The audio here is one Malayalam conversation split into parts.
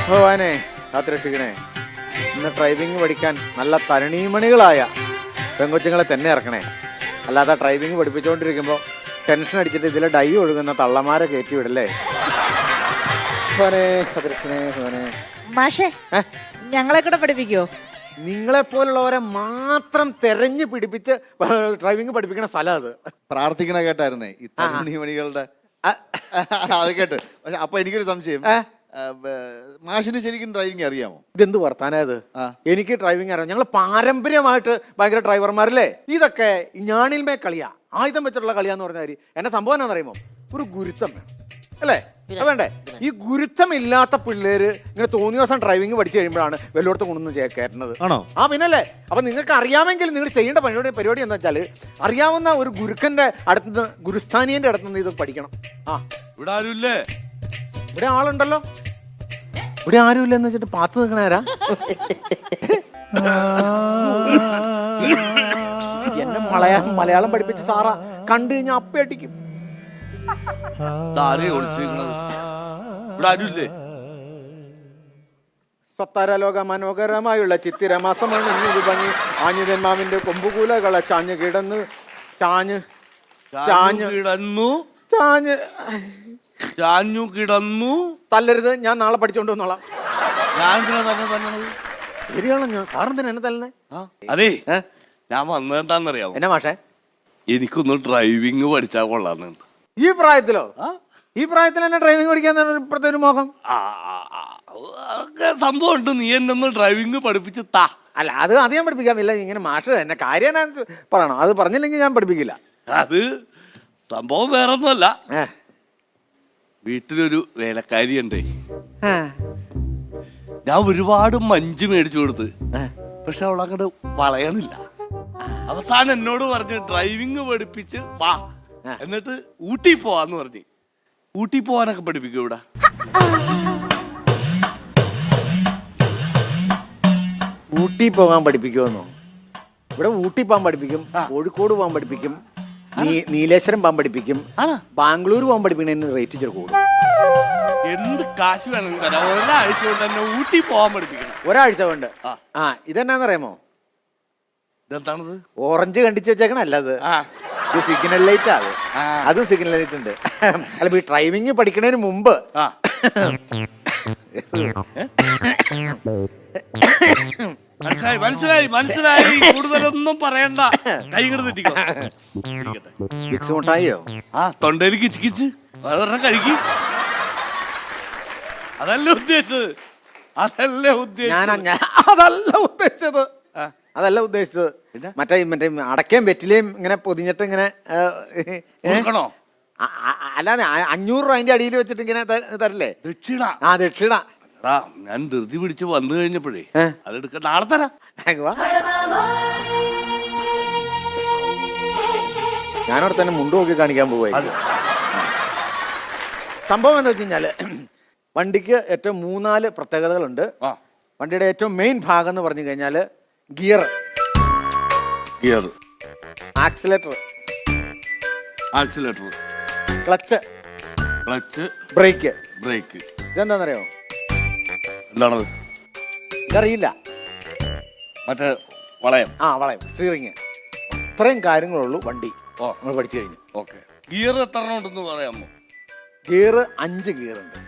ഭഗവാനെ കാത്തുരക്ഷിക്കണേ. ഇന്ന് ഡ്രൈവിംഗ് പഠിക്കാൻ നല്ല തരണീമണികളായ പെങ്കൊച്ചുങ്ങളെ തന്നെ ഇറക്കണേ. അല്ലാതെ ഡ്രൈവിംഗ് പഠിപ്പിച്ചുകൊണ്ടിരിക്കുമ്പോൾ ടെൻഷൻ അടിച്ചിട്ട് ഇതിലെ ഡൈ ഒഴുകുന്ന തള്ളമാരെ കയറ്റി വിടല്ലേ. ഭഗവാനെ കാത്തുരക്ഷിക്കണേ. ഭഗവാനെ മാഷേ, ഞങ്ങളെ കൂടെ പഠിപ്പിക്കോ? നിങ്ങളെപ്പോലുള്ളവരെ മാത്രം തെരഞ്ഞു പിടിപ്പിച്ച് ഡ്രൈവിംഗ് പഠിപ്പിക്കുന്ന സ്ഥലം അത്. പ്രാർത്ഥിക്കണ കേട്ടായിരുന്നേ ഈ തരുണിമണികളുടെ അത് കേട്ട്. പക്ഷെ അപ്പൊ എനിക്കൊരു സംശയം, മാഷിന് ശരിക്കും ഡ്രൈവിംഗ് അറിയാമോ? ഇതെന്ത് വർത്താനത്? എനിക്ക് ഡ്രൈവിംഗ് അറിയാം. ഞങ്ങൾ പാരമ്പര്യമായിട്ട് ഭയങ്കര ഡ്രൈവർമാരല്ലേ. ഇതൊക്കെ ഞാണിൽമേ കളിയാ, ആയുധം വെച്ചിട്ടുള്ള കളിയാന്ന് പറഞ്ഞാൽ എന്നെ സംഭവം എന്നാന്ന് അറിയുമോ? ഒരു ഗുരുത്വം വേണം അല്ലേ? വേണ്ടേ? ഈ ഗുരുത്വം ഇല്ലാത്ത പിള്ളേര് ഇങ്ങനെ തോന്നിയ ദിവസം ഡ്രൈവിംഗ് പഠിച്ചു കഴിയുമ്പോഴാണ് വെല്ലോടത്ത് കൊണ്ടു കയറ്റുന്നത്. ആണോ? പിന്നല്ലേ. അപ്പൊ നിങ്ങൾക്ക് അറിയാമെങ്കിൽ നിങ്ങൾ ചെയ്യേണ്ട പരിപാടി എന്താ വെച്ചാൽ, അറിയാവുന്ന ഒരു ഗുരുക്കന്റെ അടുത്തുനിന്ന്, ഗുരുസ്ഥാനീയന്റെ അടുത്തുനിന്ന് ഇത് പഠിക്കണം. ഇവിടെ ആരുമില്ലേ? ഇവിടെ ആളുണ്ടല്ലോ. ഇവിടെ ആരുമില്ലെന്ന് വെച്ചിട്ട് പാത്ത് നിൽക്കണാരാ? എന്നെ മലയാളം പഠിപ്പിച്ച് സാറാ കണ്ടു കഴിഞ്ഞാൽ അപ്പ അടിക്കും. സ്വത്താരലോക മനോഹരമായുള്ള ചിത്തിരമാസമാണ് ഭംഗി. ആഞ്ഞുതന്മാവിന്റെ കൊമ്പുകൂലകളെ ചാഞ്ഞു കിടന്ന് ചാഞ്ഞു കിടന്നു. തല്ലരുത്, ഞാൻ നാളെ പഠിച്ചോണ്ട് വന്നോളാം. ശരിയാണോ? ഞാൻ സാറെന്തിനാ എന്നെ തല്ലുന്നേ? അതെ, ഞാൻ വന്നത് എന്താണെന്നറിയാമോ? എന്നാ മാഷേ? എനിക്കൊന്ന് ഡ്രൈവിംഗ് പഠിച്ചാൽ കൊള്ളാന്നുണ്ട്. ഈ പ്രായത്തിലോ? ഈ പ്രായത്തിൽ തന്നെ ഡ്രൈവിംഗ് പഠിക്കാൻ ഇപ്പോഴത്തെ ഒരു മോഹം? സംഭവം ഉണ്ട്. നീ എന്നെ ഒന്ന് ഡ്രൈവിംഗ് പഠിപ്പിച്ച് താ. അല്ല, അത് ഞാൻ പഠിപ്പിക്കാമില്ല. ഇങ്ങനെ മാഷ് എന്നെ കാര്യം പറയണം. അത് പറഞ്ഞില്ലെങ്കിൽ ഞാൻ പഠിപ്പിക്കില്ല. അത് സംഭവം വേറെ ഒന്നുമല്ല. വീട്ടിലൊരു വേലക്കാരി ഉണ്ടേ. ഞാൻ ഒരുപാട് മഞ്ച് മേടിച്ചു കൊടുത്ത്, പക്ഷെ അവളങ്ങോട്ട് വളയണില്ല. അവസാനം എന്നോട് പറഞ്ഞ് ഡ്രൈവിംഗ് പഠിപ്പിച്ച് വാ, എന്നിട്ട് ഊട്ടി പോവാന്ന് പറഞ്ഞ്. ഊട്ടി പോവാനൊക്കെ പഠിപ്പിക്കും ഇവിടെ. ഊട്ടി പോകാൻ പഠിപ്പിക്കുമെന്നോ? ഇവിടെ ഊട്ടി പോകാൻ പഠിപ്പിക്കും, കോഴിക്കോട് പോകാൻ പഠിപ്പിക്കും, നീലേശ്വരം പോകാൻ പഠിപ്പിക്കും, ബാംഗ്ലൂർ പോകാൻ പഠിപ്പിക്കുന്നതിന് റേറ്റ് ഇച്ചിരി കൂടും. എന്ത് കാശ് വേണമെങ്കിലും തരാം. ഒരാഴ്ച കൊണ്ട് തന്നെ ഊട്ടി പോകാൻ പഠിപ്പിക്കണം. ഒരാഴ്ച കൊണ്ട്? ഇതെന്നാന്നറിയാമോ? ഇതെന്താണത്? ഓറഞ്ച് കണ്ടിച്ച് വെച്ചേക്കണല്ല അത്. ഇത് സിഗ്നൽ ലൈറ്റ് ആണ്. അതും സിഗ്നൽ ലൈറ്റ് ഉണ്ട്. അല്ല, ഈ ഡ്രൈവിംഗ് പഠിക്കുന്നതിന് മുമ്പ് മനസ്സിലായി. കൂടുതലൊന്നും പറയണ്ട. കൈ തെറ്റിക്കോ. മുട്ടായിയോ? തൊണ്ടയിൽ കിച്ച് കിച്ച് കഴിക്കും. അതല്ല ഉദ്ദേശിച്ചത്. അതല്ല ഉദ്ദേശിച്ചത്. മറ്റേ അടക്കയും വെറ്റിലേയും ഇങ്ങനെ പൊതിഞ്ഞിട്ട് ഇങ്ങനെ അല്ലാതെ 500 രൂപ അതിന്റെ അടിയിൽ വെച്ചിട്ട് ഇങ്ങനെ തരില്ലേ? ദക്ഷിണ. ദക്ഷിണ. ഞാൻ ധൃതി പിടിച്ച് വന്നു കഴിഞ്ഞപ്പോഴേ അതെടുക്ക. നാളെ തരാം. ഞാനവിടെ തന്നെ മുണ്ട് നോക്കി കാണിക്കാൻ പോവാ. സംഭവം എന്താ വെച്ച് കഴിഞ്ഞാല്, വണ്ടിക്ക് ഏറ്റവും 3-4 പ്രത്യേകതകളുണ്ട്. വണ്ടിയുടെ ഏറ്റവും മെയിൻ ഭാഗം എന്ന് പറഞ്ഞു കഴിഞ്ഞാല് ഗിയർ, ആക്സിലേറ്റർ, ക്ലച്ച്, ബ്രേക്ക്. ഇതെന്താണെന്നറിയോ? എന്താണത്? ഇതറിയില്ല. മറ്റേ വളയം. വളയം, സ്റ്റിയറിങ്. ഇത്രയും കാര്യങ്ങളുള്ളൂ വണ്ടി നമ്മൾ പഠിച്ചു കഴിഞ്ഞു. ഓക്കെ. ഗിയർ എത്ര ഉണ്ടെന്ന് പറയാമോ? ഗിയർ 5 ഗിയർ ഉണ്ട്.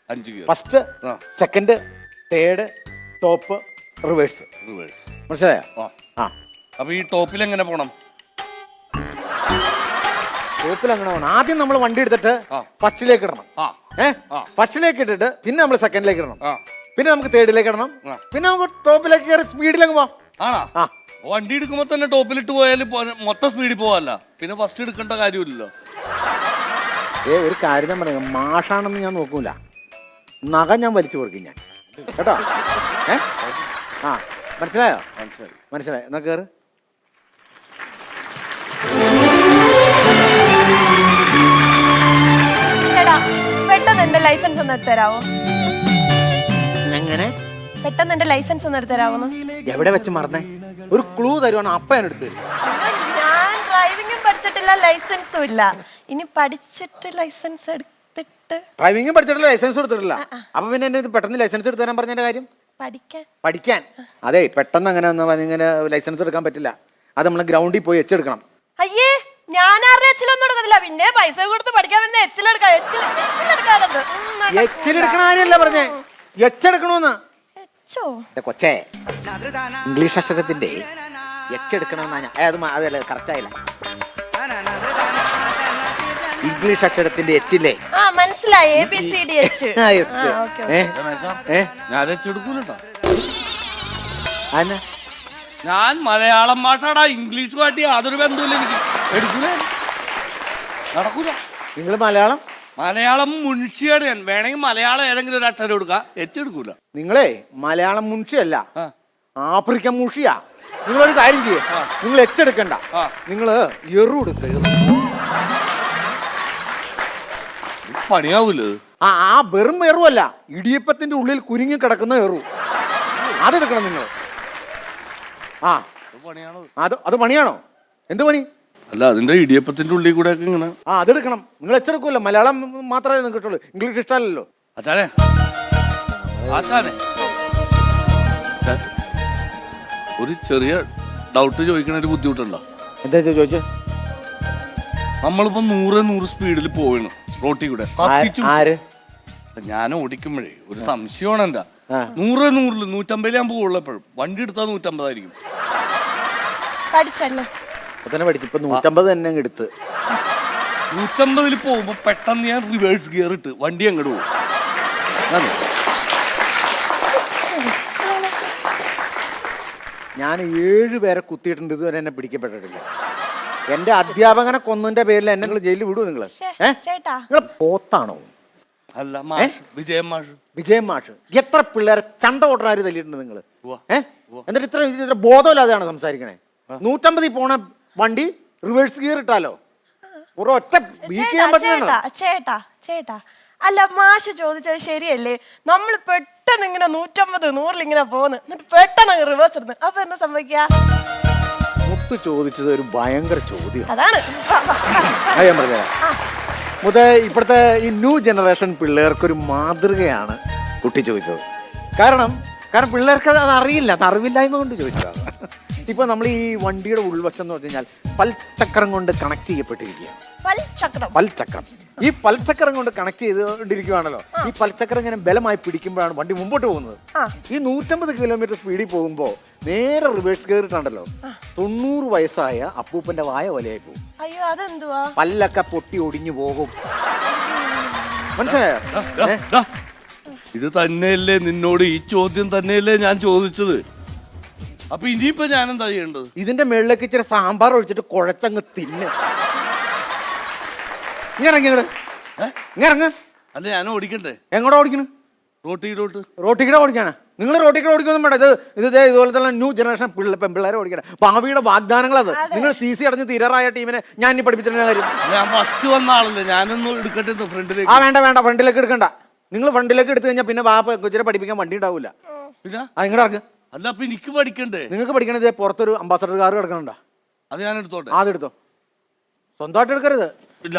5 gear. First, second, third, top, reverse. മനസ്സിലായോ? അപ്പൊ ഈ ടോപ്പിൽ എങ്ങനെ പോണം? ടോപ്പിൽ അങ്ങനെ പോകണം. ആദ്യം നമ്മൾ വണ്ടി എടുത്തിട്ട് ഫസ്റ്റിലേക്ക് ഇടണം. ഫസ്റ്റിലേക്ക് ഇട്ടിട്ട് പിന്നെ നമ്മൾ സെക്കൻഡിലേക്ക് ഇടണം, പിന്നെ നമുക്ക് തേർഡിലേക്ക് ഇടണം, പിന്നെ നമുക്ക് ടോപ്പിലേക്ക് കയറി സ്പീഡിലേക്ക് പോവാം. വണ്ടി എടുക്കുമ്പോ തന്നെ ടോപ്പിലിട്ട് പോയാൽ മൊത്തം സ്പീഡിൽ പോവാല്ല. പിന്നെ ഫസ്റ്റ് എടുക്കേണ്ട കാര്യമില്ലല്ലോ. ഒരു കാര്യം ഞാൻ പറയാം, മാഷാണെന്ന് ഞാൻ നോക്കൂല. നഖം ഞാൻ വലിച്ചു കൊടുക്കും ഞാൻ, കേട്ടോ? മനസ്സിലായോ? മനസ്സിലായി. എന്നാ കേറ്. പെട്ടെന്ന് എന്റെ ലൈസൻസ് ഒന്ന് എടുത്തരാവോ? എങ്ങനെ? പെട്ടെന്ന് എന്റെ ലൈസൻസ് ഒന്ന് എടുത്തരാവോ? എവിടെ വെച്ച് മറന്നേ? ഒരു ക്ലൂ തരുവാണ്, അപ്പ ഞാൻ എടുത്തു തരും. ഞാൻ ഡ്രൈവിംഗും പഠിച്ചിട്ടില്ല, ലൈസൻസും ഇല്ല. ഇനി പഠിച്ചിട്ട് ലൈസൻസ് എടുത്തിട്ട് ഡ്രൈവിംഗ് പഠിച്ചിട്ടില്ല, ലൈസൻസ് എടുത്തിട്ടില്ല. അപ്പൊ പിന്നെ എന്നെ ഇത് പെട്ടെന്ന് ലൈസൻസ് എടുത്തു തരാൻ പറഞ്ഞതിന്റെ കാര്യം? പഠിക്കാൻ. അതെ, പെട്ടെന്ന് അങ്ങനെ ഇങ്ങനെ ലൈസൻസ് എടുക്കാൻ പറ്റില്ല. അത് നമ്മൾ ഗ്രൗണ്ടിൽ പോയി എച്ചെടുക്കണം. അയ്യേ, ഞാൻ ആരുടെ എച്ചിലൊന്നും എടുക്കത്തില്ല. പിന്നെ പൈസ കൊടുത്ത് പഠിക്കാൻ വേണ്ടി എച്ചിലെടുക്കാറുണ്ട്. എച്ചിലെടുക്കണ കാര്യമല്ല പറഞ്ഞേ, എച്ചെടുക്കണോന്ന്. കൊച്ചേ, ഇംഗ്ലീഷ് അക്ഷരത്തിന്റെ എച്ചെടുക്കണമെന്നാ അതല്ല, കറക്റ്റ് ആയില്ല. ഇംഗ്ലീഷ് അക്ഷരത്തിന്റെ എച്ചില്ലേ? മനസ്സിലായി, ABCDH. ഞാൻ എടുക്കൂലട്ടോ. ഞാൻ മലയാളം ഭാഷടാ, ഇംഗ്ലീഷ് പാട്ടി യാതൊരു ബന്ധമില്ല എനിക്ക്. എടുക്കൂലേ, നടക്കൂല. നിങ്ങൾ മലയാളം മുൻഷിയാണ് ഞാൻ. വേണമെങ്കിൽ മലയാളം ഏതെങ്കിലും ഒരു അക്ഷരം എടുക്കാം, എച്ചെടുക്കൂല. നിങ്ങളെ മലയാളം മുൻഷിയല്ല, ആഫ്രിക്കൻ മുഷിയാ. നിങ്ങളൊരു കാര്യം ചെയ്യേ, നിങ്ങൾ എച്ചെടുക്കണ്ട, നിങ്ങള് എറു എടുക്ക. പണിയാവൂലേ? ആ വെറും എറുവല്ല, ഇടിയപ്പത്തിന്റെ ഉള്ളിൽ കുരുങ്ങി കിടക്കുന്ന എറു, അതെടുക്കണം നിങ്ങൾ. അത് പണിയാണോ? എന്ത് പണി? അല്ല, അതിന്റെ ഇടിയപ്പത്തിന്റെ ഉള്ളിൽ കൂടെ ഒക്കെ ഇങ്ങനെ. അതെടുക്കണം. നിങ്ങൾ എച്ചെടുക്കൂല്ലോ, മലയാളം മാത്രമേ നിങ്ങൾക്ക് കിട്ടുള്ളൂ, ഇംഗ്ലീഷ് ഇഷ്ടമല്ലല്ലോ. ഒരു ചെറിയ ഡൗട്ട് ചോദിക്കണ ഒരു ബുദ്ധിമുട്ടുണ്ടോ? എന്താ ചോദിച്ചു? നമ്മളിപ്പോ 100 സ്പീഡിൽ പോവണം റോട്ടിൽ കൂടെ. ഞാൻ ഓടിക്കുമ്പോഴേ ഒരു സംശയമാണ് എന്താ, 100 150 ഞാൻ പോവുള്ളൂ. എപ്പോഴും വണ്ടി എടുത്താൽ 150 ആയിരിക്കും. പഠിച്ചല്ലോ, പഠിച്ചു. 150 തന്നെ എടുത്ത് 150 പോകുമ്പോ പെട്ടെന്ന് ഞാൻ റിവേഴ്സ് ഗിയർ ഇട്ട് വണ്ടി അങ്ങോട്ട് പോകും. ഞാൻ 7 പേരെ കുത്തിയിട്ടുണ്ട്, ഇതുവരെ എന്നെ പിടിക്കപ്പെട്ടിട്ടില്ല. എന്റെ അധ്യാപകനെ കൊന്നതിന്റെ പേരിൽ എന്നെ നിങ്ങൾ ജയിലിൽ വിടുവോ? നിങ്ങള് നിങ്ങൾ പോത്താണോ? അല്ല, വിജയൻ മാഷ്. എത്ര പിള്ളേരെ ചണ്ട ഓട്ടനാര് തല്ലിയിട്ടുണ്ട് നിങ്ങൾ? എന്നിട്ട് ഇത്ര ബോധമില്ലാതെയാണ് സംസാരിക്കണേ. 150 പോണ വണ്ടി റിവേഴ്സ് ഗിയർ ഇട്ടാലോ? ഒറ്റ ചേട്ടാ, അല്ല, മാഷ് ചോദിച്ചത് ശരിയല്ലേ? നമ്മൾ പെട്ടെന്ന് ഇങ്ങനെ 150 100 ഇങ്ങനെ പോകുന്നു, എന്നിട്ട് പെട്ടെന്ന് റിവേഴ്സ് ഇടുന്നു, അപ്പൊ എന്താ സംഭവിക്കുക? മുത്ത് ചോദിച്ചത് ഒരു ഭയങ്കര ചോദ്യം. അതാണ് ഞാൻ പറഞ്ഞുതരാം. ഇപ്പോഴത്തെ ഈ ന്യൂ ജനറേഷൻ പിള്ളേർക്കൊരു മാതൃകയാണ് കുട്ടി ചോദിച്ചത്. കാരണം പിള്ളേർക്ക് അത് അറിയില്ല, അത് അറിവില്ലായ്മ കൊണ്ട് ചോദിച്ചതാണ്. ഇപ്പൊ നമ്മൾ ഈ വണ്ടിയുടെ ഉൾവശം എന്ന് പറഞ്ഞു കഴിഞ്ഞാൽ പൽചക്രം കൊണ്ട് കണക്ട് ചെയ്യപ്പെട്ടിരിക്കുകയാണ്. പൽചക്രം. ഈ പൽചക്രം കൊണ്ട് കണക്ട് ചെയ്തുകൊണ്ടിരിക്കുകയാണല്ലോ. ഈ പൽചക്രം ഇങ്ങനെ ബലമായി പിടിക്കുമ്പോഴാണ് വണ്ടി മുമ്പോട്ട് പോകുന്നത്. ഈ 150 കിലോമീറ്റർ സ്പീഡിൽ പോകുമ്പോ നേരെ റിവേഴ്സ് ഗിയർ ഇട്ടുണ്ടല്ലോ, 90 വയസ്സായ അപ്പൂപ്പന്റെ വായ വലയായി പോകും. പല്ലൊക്കെ പൊട്ടി ഒടിഞ്ഞു പോകും. മനസ്സിലായോ? ഇത് തന്നെയല്ലേ നിന്നോട് ഈ ചോദ്യം തന്നെയല്ലേ ഞാൻ ചോദിച്ചത്? അപ്പൊ ഇനിയിപ്പോ ഞാൻ എന്താ ചെയ്യേണ്ടത്? ഇതിന്റെ മേളിലേക്ക് ഇച്ചിരി സാമ്പാർ ഒഴിച്ചിട്ട് കുഴച്ചങ്ങ് തിന്ന്. ഇറങ്ങ. അല്ല, ഞാൻ ഓടിക്കണ്ടേ? എങ്ങോട്ടാ ഓടിക്കണ്? റോട്ടിക്കൂടെ ഓടിക്കാനാ? നിങ്ങൾ റോട്ടിക്കൂടെ ഓടിക്കൊന്നും വേണ്ട. ഇതുപോലത്തെ ന്യൂ ജനറേഷൻ പെൺപിള്ളേരെ ഓടിക്കണം. ഭാവിയുടെ വാഗ്ദാനങ്ങളത്. നിങ്ങൾ CC അടഞ്ഞ് തീരാറായ ടീമിനെ ഞാൻ ഇനി പഠിപ്പിച്ചിട്ടുള്ള കാര്യം. ഞാൻ ഫസ്റ്റ് വന്ന ആളല്ലേ, ഞാനൊന്നും എടുക്കട്ടെ ഫ്രണ്ടിലേക്ക്? വേണ്ട, ഫ്രണ്ടിലേക്ക് എടുക്കണ്ട. നിങ്ങൾ ഫ്രണ്ടിലേക്ക് എടുത്തു കഴിഞ്ഞാൽ പിന്നെ കൊച്ചിനെ പഠിപ്പിക്കാൻ വണ്ടി ഉണ്ടാവില്ല. പിന്നെ ഇങ്ങോട്ട് ഇറങ്ങ്. അല്ല, അപ്പൊ എനിക്ക് പഠിക്കണ്ടേ? നിങ്ങൾക്ക് പഠിക്കണത് പുറത്തൊരു അംബാസഡർ കാർ കിടക്കണുണ്ടോ? അത് ഞാൻ എടുത്തോട്ടെ. അതെടുത്തോ, സ്വന്തമായിട്ട് എടുക്കരുത്. ഇല്ല.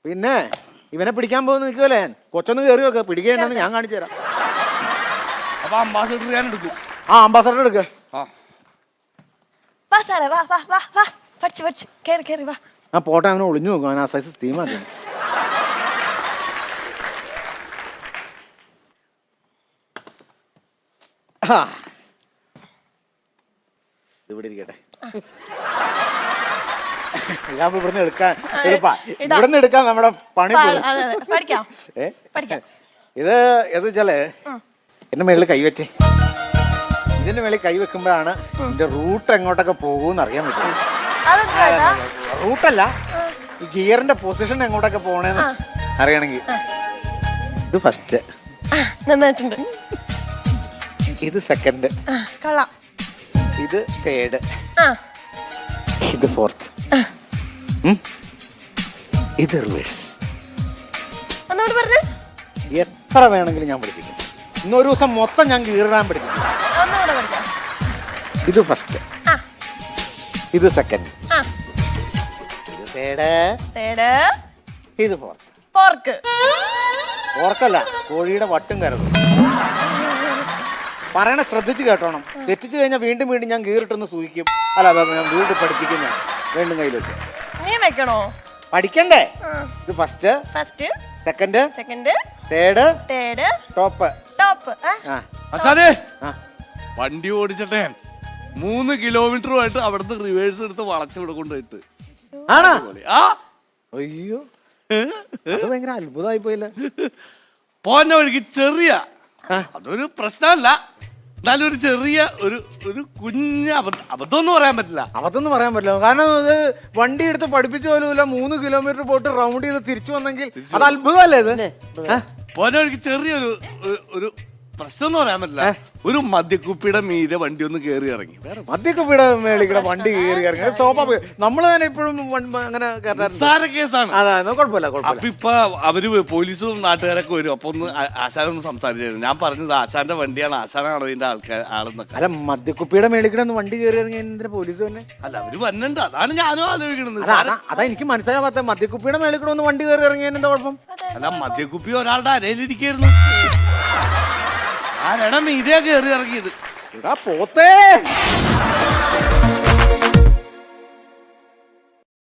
പിന്നെ ഇവനെ പിടിക്കാൻ പോകുന്ന നിൽക്കുമല്ലേ? കൊച്ചൊന്ന് കയറി വെക്ക, പിടിക്കേണ്ടെന്ന് ഞാൻ കാണിച്ചു തരാം. അപ്പൊ അംബാസഡർ ഞാൻ എടുക്കും. അംബാസഡർ എടുക്ക. പോട്ടെ, അവനെ ഒളിഞ്ഞു നോക്കും. അവൻ ആ സൈസ് സ്റ്റീമാക്കി. ഇവിടെ ഇരിക്കട്ടെ. ഞാൻ ഇവിടുന്ന് എടുക്കാൻ നമ്മുടെ പണി. ഇത് വെച്ചാല് എന്റെ മേളിൽ കൈവച്ചേ. ഇതിന്റെ മേളിൽ കൈവെക്കുമ്പോഴാണ് ഇതിന്റെ റൂട്ട് എങ്ങോട്ടൊക്കെ പോകുമെന്ന് അറിയാൻ പറ്റും. റൂട്ടല്ല, ഈ ഗിയറിന്റെ പൊസിഷൻ എങ്ങോട്ടൊക്കെ പോണേന്ന് അറിയണമെങ്കിൽ. ഇത് ഫസ്റ്റ്, ഇത് സെക്കൻഡ്, ഇത് തേർഡ്, ഇത് ഫോർത്ത്, ഇത് റിവേഴ്സ്. എത്ര വേണമെങ്കിലും ഞാൻ പഠിപ്പിക്കും. ഇന്നൊരു ദിവസം മൊത്തം ഞാൻ കീറിടാൻ പഠിപ്പിക്കും. ഇത് ഫസ്റ്റ്, ഇത് സെക്കൻഡ്, ഇത് തേർഡ്, ഇത് ഫോർക്ക്. പോർക്ക്. ഫോർക്കല്ല, കോഴിയുടെ വട്ടും കരുതും. പറയണ ശ്രദ്ധിച്ച് കേട്ടോണം. തെറ്റിച്ച് കഴിഞ്ഞാൽ വീണ്ടും വീണ്ടും ഞാൻ കീറിട്ടൊന്ന് സൂഹിക്കും. അല്ല, ഞാൻ വീണ്ടും പഠിപ്പിക്കുന്ന വീണ്ടും കയ്യിൽ വെച്ചു. നീ വെക്കണോ? പഠിക്കണ്ടേ? ഇത് first, first, second, second, third, third, top. Top. ആ ആശാനെ ആ. വണ്ടി ഓടിച്ചിട്ടേ 3 കിലോമീറ്ററുമായിട്ട് അവിടുന്ന് റിവേഴ്സ് എടുത്ത് വളച്ചു ഇവിടെ കൊണ്ടുപോയിട്ട് ആണോ? ആ അയ്യോ, അത് ഭയങ്കര അത്ഭുതമായി പോയില്ല. പോന്ന വഴിക്ക് ചെറിയ അതൊരു പ്രശ്നമല്ല, എന്നാലും ഒരു ചെറിയ ഒരു കുഞ്ഞ അബദ്ധം ഒന്നും പറയാൻ പറ്റില്ല. അതൊന്നും പറയാൻ പറ്റില്ല. കാരണം ഇത് വണ്ടി എടുത്ത് പഠിപ്പിച്ച പോലുമില്ല. 3 കിലോമീറ്റർ പോയിട്ട് റൗണ്ട് ചെയ്ത് തിരിച്ചു വന്നെങ്കിൽ അത് അത്ഭുതമല്ലേ ഇത്? പോന്ന വഴിക്ക് ചെറിയൊരു ഒരു പ്രശ്നം എന്ന് പറയാൻ പറ്റില്ല. ഒരു മദ്യക്കുപ്പിയുടെ മീതെ വണ്ടി ഒന്ന് കയറി ഇറങ്ങി. മദ്യക്കുപ്പിയുടെ മേളിക്കടെ വണ്ടി കയറി ഇറങ്ങി സ്വാഭാവികം. നമ്മൾ തന്നെ ഇപ്പോഴും അങ്ങനെ നിസ്സാര കേസാണ്. അതാ, കുഴപ്പമില്ല കുഴപ്പമില്ല. അപ്പൊ ഇപ്പൊ അവര് പോലീസും നാട്ടുകാരൊക്കെ വരും. അപ്പൊ ഒന്ന് ആശാനൊന്ന് സംസാരിച്ചായിരുന്നു. ഞാൻ പറഞ്ഞത് ആശാന്റെ വണ്ടിയാണ്, ആശാനാണോ ഇതിന്റെ ആളെന്നൊക്കെ. അല്ല, മദ്യക്കുപ്പിയുടെ മേളിക്കടെ ഒന്ന് വണ്ടി കയറി ഇറങ്ങി എന്തിനാ പോലീസ് തന്നെ? അല്ല, അവര് വന്നിട്ടുണ്ട്, അതാണ് ഞാനും ആലോചിക്കണത്. അതാ എനിക്ക് മനസ്സിലാവാത്ത. മദ്യക്കുപ്പിയുടെ മേളിക്കടെ ഒന്ന് വണ്ടി കയറി ഇറങ്ങിയതിന് എന്താ കുഴപ്പം? അല്ല, മദ്യക്കുപ്പി ഒരാളുടെ അരയിലിരിക്കായിരുന്നു, ആരാണ് മീതേ കയറി ഇറങ്ങിയത്. പോത്തേ